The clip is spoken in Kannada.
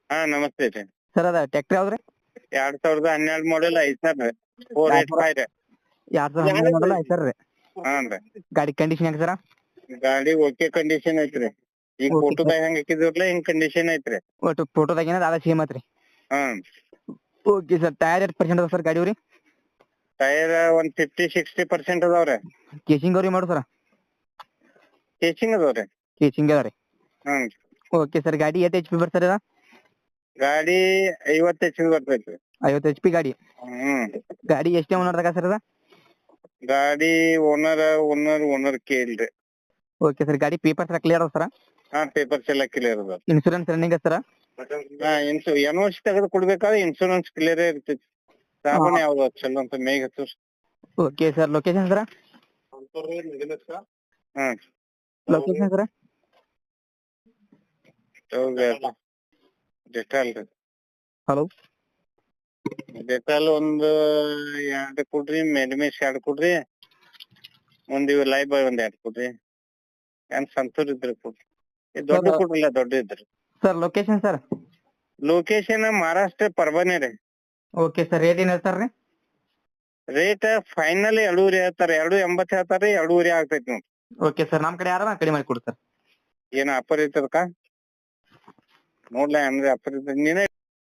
ಹಾ ನಮಸ್ತೆ ರೀ. ಸರ್ ಅದ ಟ್ರ್ಯಾಕ್ಟರ್ ಯಾವ್ದ್ರಿ? 2012 ಮಾಡೆಲ್ ಐತರ್ ರೀ. 485 ರೀ. 2012 ಮಾಡಲ್ ಐತರ್ ರೀ. ಹಾನ್ರಿ. ಗಾಡಿ ಕಂಡೀಷನ್ ಹೆಂಗ್ ಸರ? ಗಾಡಿ ಓಕೆ ಕಂಡೀಷನ್ ಐತ್ರಿ. ಈಗ Okay, ಫೋಟೋದಾಗ ಹೆಂಗ್ ಹಾಕಿದ್ರಲ್ಲ ಹಿಂಗ್ ಕಂಡೀಷನ್ ಐತ್ರಿ. ಒಟ್ಟು ಫೋಟೋದಾಗ ಏನದ ಅದ ಸೇಮ್ ಐತ್ರಿ. ಹ್ಮ್ ಓಕೆ ಸರ್ ಟೈರ್ ಎಷ್ಟು ಪರ್ಸೆಂಟ್ ಅದ ಸರ್ ಗಾಡಿ ಅವ್ರಿ? ಟೈರ್ ಒಂದ್ 50-60% ಅದಾವ್ರಿ. ಕೇಸಿಂಗ್ ಅವ್ರಿ ಮಾಡು ಸರ? ಕೇಸಿಂಗ್ ಅದಾವ್ರಿ. ಕೇಸಿಂಗ್ ಅದ ರೀ. ಹ್ಮ್ ಓಕೆ ಸರ್ ಗಾಡಿ ಎಷ್ಟು HP ಬರ್ತದೆ ಅದ? ಗಾಡಿ 50 HP ಬರ್ತೈತ್ರಿ. 50 HP ಗಾಡಿ. ಹ್ಮ್ ಗಾಡಿ ಎಷ್ಟೇ ಓನರ್ ಸರ್ ಅದ? ಗಾಡಿ ಓನರ್ ಕೇಳ್ರಿ. ಓಕೆ ಸರ್ ಗಾಡಿ ಪೇಪರ್ಸ್ ಕ್ಲಿಯರ್ ಅದ ಸರ? ಹಾ ಪೇಪರ್ಸ್ ಎಲ್ಲ ಕ್ಲಿಯರ್ ಅದಾವ. ಇನ್ಸೂರೆನ್ಸ್ ರನ್ನಿಂಗ್ ಸರ? ಹಾ NOC ತೆಗೆದು ಕೊಡ್ಬೇಕಾದ್ರೆ ಇನ್ಶೂರೆನ್ಸ್ ಕ್ಲಿಯರ್ ಇರ್ತೈತಿ. ಸಾಬನ್ ಯಾವ್ದು ಚಲೋ ಅಂತ ಮೇಘ ಹಚ್ಚು. ಓಕೆ ಸರ್ ಲೊಕೇಶನ್ ಸರ? ಹ್ಮ್ ಲೊಕೇಶನ್ ಸರ? ಡೆಟಾಲ್ ರೀ. ಹಲೋ ಡೆಟಾಲ್ ಒಂದು 2 ಕೊಡ್ರಿ, ಮೆಡಿಮಿಕ್ಸ್ 2 ಕೊಡ್ರಿ, ಒಂದ್ ಇವ್ ಲೈಫ್ ಬಾಯ್ ಒಂದ್ 2 ಕೊಡ್ರಿ. ಏನ್ ಸಂತೂರ್ ಇದ್ರೆ ಕೊಡ್ರಿ. ದೊಡ್ಡ ಕೊಡ್ರಿಲ್ಲ ದೊಡ್ಡ ಇದ್ರಿ. Sir location sir? Location Maharashtra Parbhani ರೀ. ಓಕೆ ಸರ್ ರೇಟ್ ಏನ್ ಹೇಳ್ತಾರ್ರಿ? ರೇಟ್ ಫೈನಲ್ 2.5 ಹೇಳ್ತಾರ. 2.80 ಹೇಳ್ತಾರ್ರಿ. 2.5 ಆಗ್ತೈತಿ ನೋಡ್ರಿ. ಓಕೆ ಸರ್ ನಮ್ ಕಡೆ ಯಾರ ಕಡಿಮೆ ಮಾಡಿ ಕೊಡಿ ಸರ್. ಏನ್ ಆಫರ್ ಐತದಕ್ಕ ನೋಡ್ಲಾ ಅಂದ್ರೆ ಆಫರ್ ಇದ್ದ ನೀನೇ